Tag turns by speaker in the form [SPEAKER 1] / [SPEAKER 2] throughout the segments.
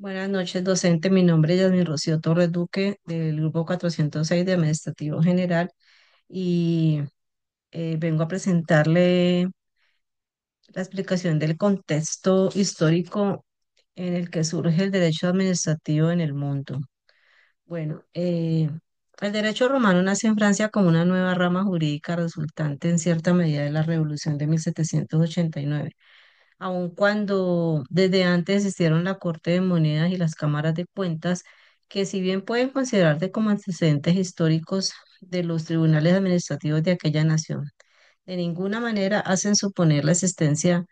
[SPEAKER 1] Buenas noches, docente. Mi nombre es Yasmin Rocío Torres Duque del Grupo 406 de Administrativo General y vengo a presentarle la explicación del contexto histórico en el que surge el derecho administrativo en el mundo. Bueno, el derecho romano nace en Francia como una nueva rama jurídica resultante en cierta medida de la Revolución de 1789, aun cuando desde antes existieron la Corte de Monedas y las cámaras de cuentas, que si bien pueden considerarse como antecedentes históricos de los tribunales administrativos de aquella nación, de ninguna manera hacen suponer la existencia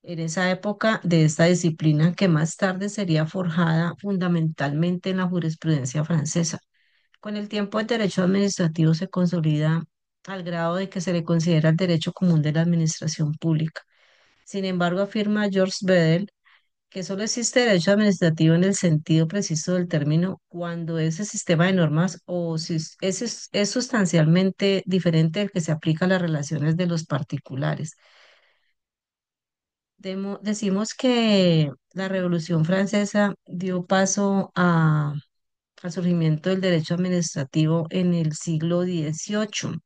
[SPEAKER 1] en esa época de esta disciplina que más tarde sería forjada fundamentalmente en la jurisprudencia francesa. Con el tiempo, el derecho administrativo se consolida al grado de que se le considera el derecho común de la administración pública. Sin embargo, afirma George Bedell que solo existe derecho administrativo en el sentido preciso del término cuando ese sistema de normas o si es sustancialmente diferente del que se aplica a las relaciones de los particulares. Decimos que la Revolución Francesa dio paso al surgimiento del derecho administrativo en el siglo XVIII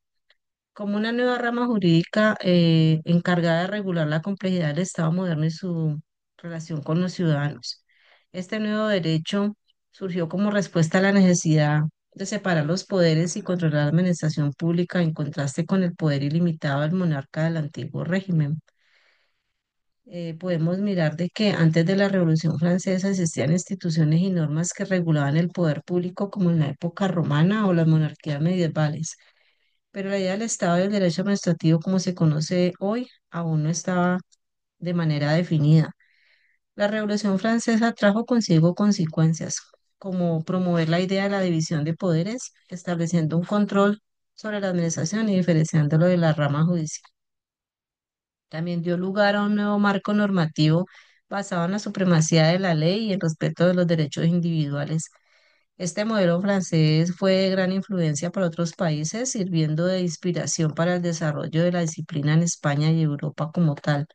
[SPEAKER 1] como una nueva rama jurídica encargada de regular la complejidad del Estado moderno y su relación con los ciudadanos. Este nuevo derecho surgió como respuesta a la necesidad de separar los poderes y controlar la administración pública en contraste con el poder ilimitado del monarca del antiguo régimen. Podemos mirar de que antes de la Revolución Francesa existían instituciones y normas que regulaban el poder público como en la época romana o las monarquías medievales, pero la idea del Estado y el derecho administrativo como se conoce hoy aún no estaba de manera definida. La Revolución Francesa trajo consigo consecuencias, como promover la idea de la división de poderes, estableciendo un control sobre la administración y diferenciándolo de la rama judicial. También dio lugar a un nuevo marco normativo basado en la supremacía de la ley y el respeto de los derechos individuales. Este modelo francés fue de gran influencia para otros países, sirviendo de inspiración para el desarrollo de la disciplina en España y Europa como tal.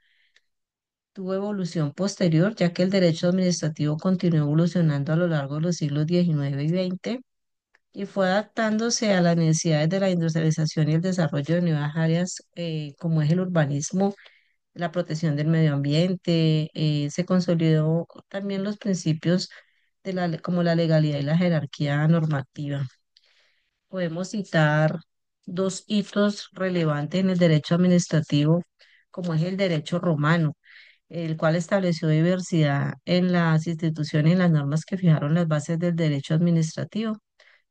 [SPEAKER 1] Tuvo evolución posterior, ya que el derecho administrativo continuó evolucionando a lo largo de los siglos XIX y XX y fue adaptándose a las necesidades de la industrialización y el desarrollo de nuevas áreas, como es el urbanismo, la protección del medio ambiente. Se consolidó también los principios de como la legalidad y la jerarquía normativa. Podemos citar dos hitos relevantes en el derecho administrativo, como es el derecho romano, el cual estableció diversidad en las instituciones y las normas que fijaron las bases del derecho administrativo,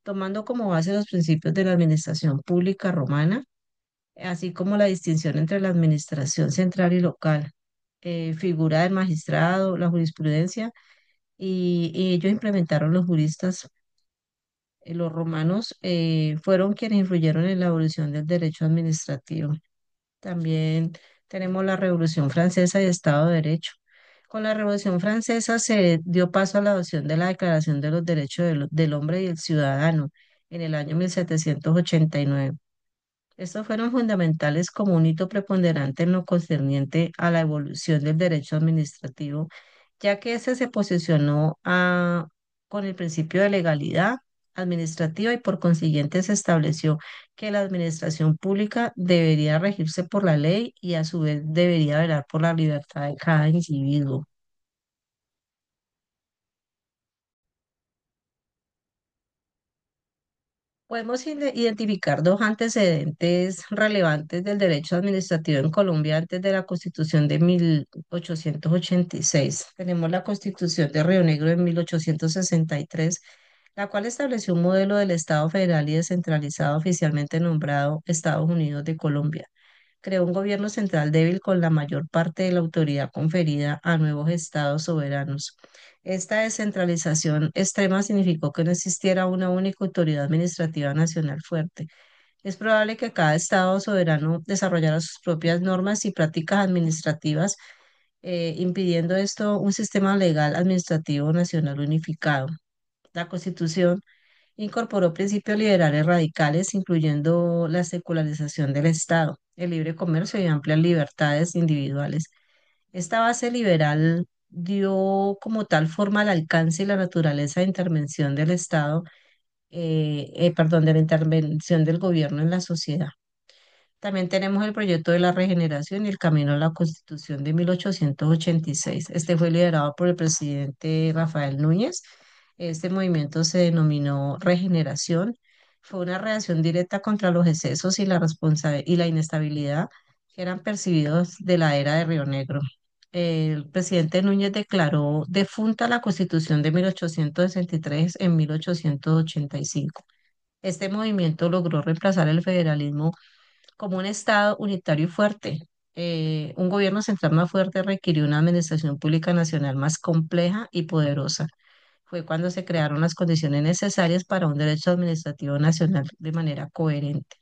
[SPEAKER 1] tomando como base los principios de la administración pública romana, así como la distinción entre la administración central y local, figura del magistrado, la jurisprudencia, y ellos implementaron los juristas. Los romanos fueron quienes influyeron en la evolución del derecho administrativo. También tenemos la Revolución Francesa y Estado de Derecho. Con la Revolución Francesa se dio paso a la adopción de la Declaración de los Derechos del Hombre y el Ciudadano en el año 1789. Estos fueron fundamentales como un hito preponderante en lo concerniente a la evolución del derecho administrativo, ya que ese se posicionó con el principio de legalidad administrativa y por consiguiente se estableció que la administración pública debería regirse por la ley y a su vez debería velar por la libertad de cada individuo. Podemos identificar dos antecedentes relevantes del derecho administrativo en Colombia antes de la Constitución de 1886. Tenemos la Constitución de Río Negro de 1863, la cual estableció un modelo del Estado federal y descentralizado oficialmente nombrado Estados Unidos de Colombia. Creó un gobierno central débil con la mayor parte de la autoridad conferida a nuevos estados soberanos. Esta descentralización extrema significó que no existiera una única autoridad administrativa nacional fuerte. Es probable que cada estado soberano desarrollara sus propias normas y prácticas administrativas, impidiendo esto un sistema legal administrativo nacional unificado. La Constitución incorporó principios liberales radicales, incluyendo la secularización del Estado, el libre comercio y amplias libertades individuales. Esta base liberal dio como tal forma al alcance y la naturaleza de intervención del Estado, perdón, de la intervención del gobierno en la sociedad. También tenemos el proyecto de la regeneración y el camino a la Constitución de 1886. Este fue liderado por el presidente Rafael Núñez. Este movimiento se denominó regeneración. Fue una reacción directa contra los excesos y y la inestabilidad que eran percibidos de la era de Río Negro. El presidente Núñez declaró defunta la Constitución de 1863 en 1885. Este movimiento logró reemplazar el federalismo como un Estado unitario y fuerte. Un gobierno central más fuerte requirió una administración pública nacional más compleja y poderosa. Fue cuando se crearon las condiciones necesarias para un derecho administrativo nacional de manera coherente.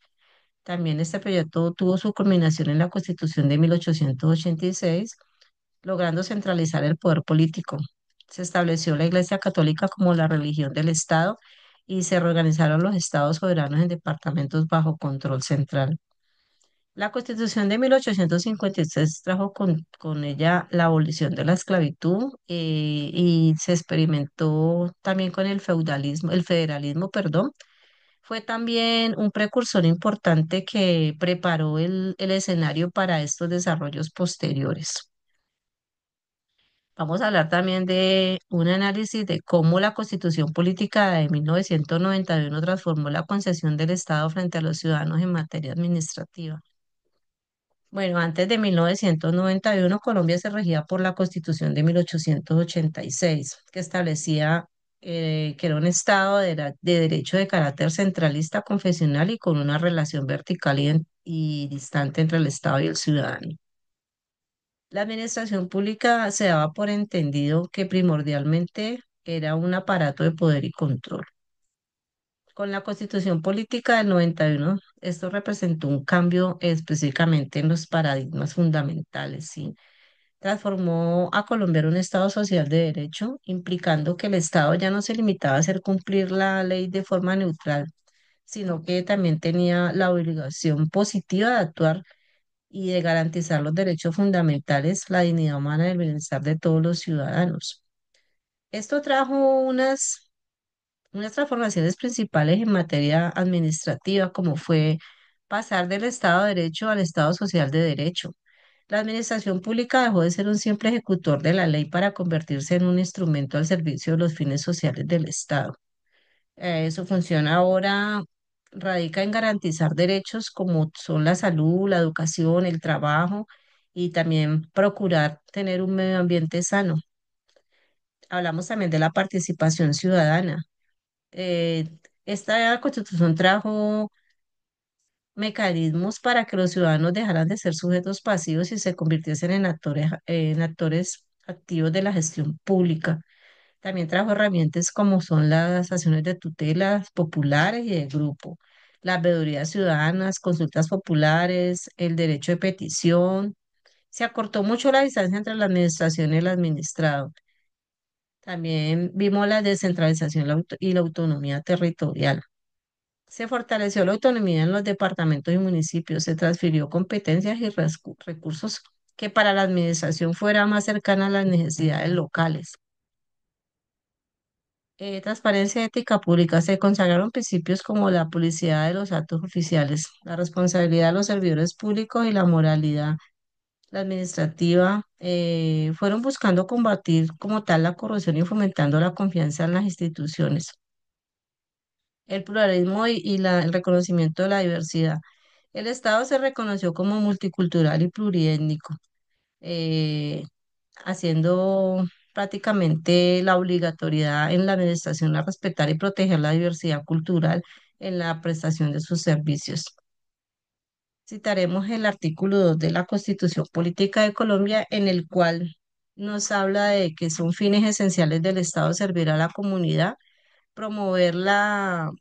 [SPEAKER 1] También este proyecto tuvo su culminación en la Constitución de 1886, logrando centralizar el poder político. Se estableció la Iglesia Católica como la religión del Estado y se reorganizaron los estados soberanos en departamentos bajo control central. La Constitución de 1856 trajo con ella la abolición de la esclavitud, y se experimentó también con el federalismo, perdón. Fue también un precursor importante que preparó el escenario para estos desarrollos posteriores. Vamos a hablar también de un análisis de cómo la Constitución Política de 1991 transformó la concesión del Estado frente a los ciudadanos en materia administrativa. Bueno, antes de 1991, Colombia se regía por la Constitución de 1886, que establecía que era un Estado de derecho de carácter centralista, confesional y con una relación vertical y distante entre el Estado y el ciudadano. La administración pública se daba por entendido que primordialmente era un aparato de poder y control. Con la Constitución Política del 91, esto representó un cambio específicamente en los paradigmas fundamentales, ¿sí? Transformó a Colombia en un Estado social de derecho, implicando que el Estado ya no se limitaba a hacer cumplir la ley de forma neutral, sino que también tenía la obligación positiva de actuar y de garantizar los derechos fundamentales, la dignidad humana y el bienestar de todos los ciudadanos. Esto trajo unas transformaciones principales en materia administrativa, como fue pasar del Estado de Derecho al Estado Social de Derecho. La administración pública dejó de ser un simple ejecutor de la ley para convertirse en un instrumento al servicio de los fines sociales del Estado. Su función ahora radica en garantizar derechos como son la salud, la educación, el trabajo y también procurar tener un medio ambiente sano. Hablamos también de la participación ciudadana. eh, Esta constitución trajo mecanismos para que los ciudadanos dejaran de ser sujetos pasivos y se convirtiesen en actores activos de la gestión pública. También trajo herramientas como son las acciones de tutelas populares y de grupo, las veedurías ciudadanas, consultas populares, el derecho de petición. Se acortó mucho la distancia entre la administración y el administrado. También vimos la descentralización y la autonomía territorial. Se fortaleció la autonomía en los departamentos y municipios, se transfirió competencias y recursos que para la administración fuera más cercana a las necesidades locales. Transparencia y ética pública. Se consagraron principios como la publicidad de los actos oficiales, la responsabilidad de los servidores públicos y la moralidad, la administrativa. Fueron buscando combatir como tal la corrupción y fomentando la confianza en las instituciones, el pluralismo el reconocimiento de la diversidad. El Estado se reconoció como multicultural y pluriétnico, eh, haciendo prácticamente la obligatoriedad en la administración a respetar y proteger la diversidad cultural en la prestación de sus servicios. Citaremos el artículo 2 de la Constitución Política de Colombia, en el cual nos habla de que son fines esenciales del Estado servir a la comunidad, promover la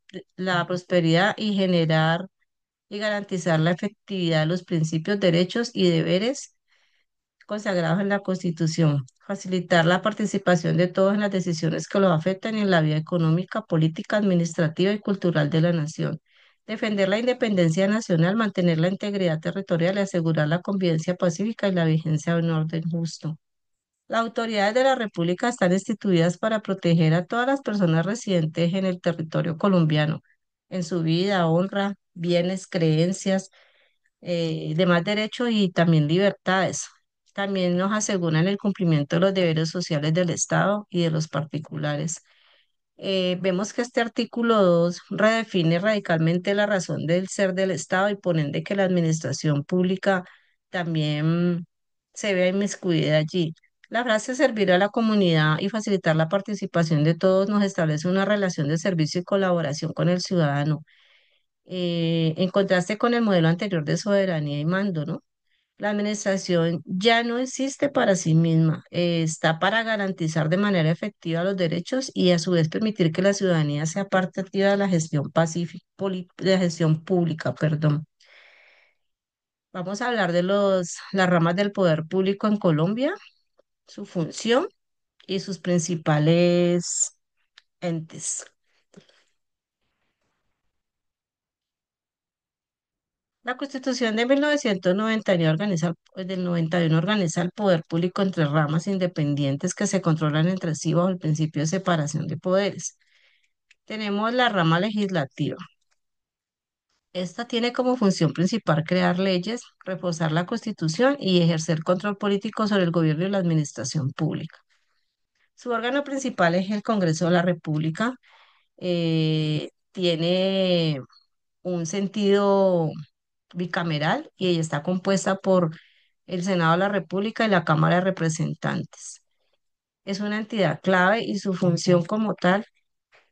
[SPEAKER 1] prosperidad y generar y garantizar la efectividad de los principios, derechos y deberes consagrados en la Constitución, facilitar la participación de todos en las decisiones que los afectan en la vida económica, política, administrativa y cultural de la nación, defender la independencia nacional, mantener la integridad territorial y asegurar la convivencia pacífica y la vigencia de un orden justo. Las autoridades de la República están instituidas para proteger a todas las personas residentes en el territorio colombiano, en su vida, honra, bienes, creencias, demás derechos y también libertades. También nos aseguran el cumplimiento de los deberes sociales del Estado y de los particulares. Vemos que este artículo 2 redefine radicalmente la razón del ser del Estado y por ende que la administración pública también se vea inmiscuida allí. La frase servir a la comunidad y facilitar la participación de todos nos establece una relación de servicio y colaboración con el ciudadano, en contraste con el modelo anterior de soberanía y mando, ¿no? La administración ya no existe para sí misma, está para garantizar de manera efectiva los derechos y a su vez permitir que la ciudadanía sea parte activa de la gestión pacífica, de la gestión pública, perdón. Vamos a hablar de las ramas del poder público en Colombia, su función y sus principales entes. La Constitución de 1991 del 91 organiza el poder público entre ramas independientes que se controlan entre sí bajo el principio de separación de poderes. Tenemos la rama legislativa. Esta tiene como función principal crear leyes, reforzar la Constitución y ejercer control político sobre el gobierno y la administración pública. Su órgano principal es el Congreso de la República. Tiene un sentido bicameral y está compuesta por el Senado de la República y la Cámara de Representantes. Es una entidad clave y su función como tal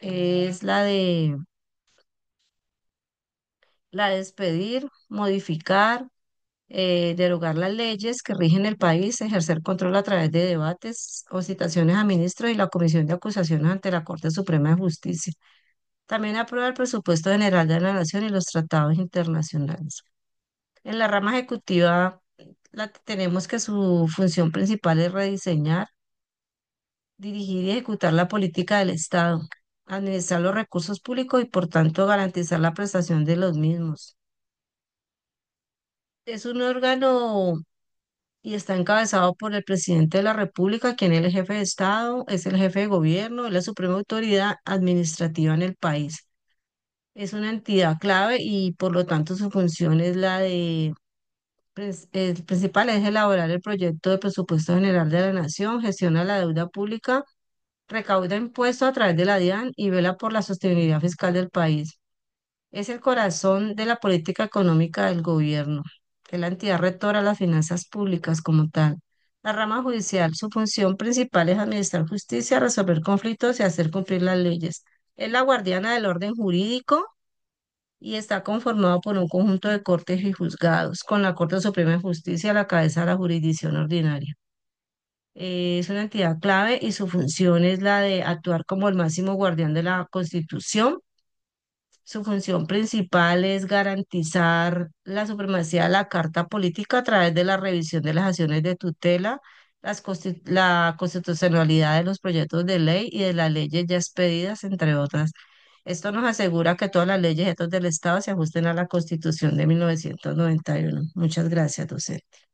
[SPEAKER 1] es la de expedir, modificar, derogar las leyes que rigen el país, ejercer control a través de debates o citaciones a ministros y la Comisión de Acusaciones ante la Corte Suprema de Justicia. También aprueba el presupuesto general de la Nación y los tratados internacionales. En la rama ejecutiva tenemos que su función principal es rediseñar, dirigir y ejecutar la política del Estado, administrar los recursos públicos y por tanto garantizar la prestación de los mismos. Es un órgano y está encabezado por el presidente de la República, quien es el jefe de Estado, es el jefe de gobierno, es la suprema autoridad administrativa en el país. Es una entidad clave y por lo tanto su función es la de el principal es elaborar el proyecto de presupuesto general de la nación, gestiona la deuda pública, recauda impuestos a través de la DIAN y vela por la sostenibilidad fiscal del país. Es el corazón de la política económica del gobierno, es la entidad rectora de las finanzas públicas como tal. La rama judicial, su función principal es administrar justicia, resolver conflictos y hacer cumplir las leyes. Es la guardiana del orden jurídico y está conformado por un conjunto de cortes y juzgados, con la Corte Suprema de Justicia a la cabeza de la jurisdicción ordinaria. Es una entidad clave y su función es la de actuar como el máximo guardián de la Constitución. Su función principal es garantizar la supremacía de la Carta Política a través de la revisión de las acciones de tutela, la constitucionalidad de los proyectos de ley y de las leyes ya expedidas, entre otras. Esto nos asegura que todas las leyes y actos del Estado se ajusten a la Constitución de 1991. Muchas gracias, docente.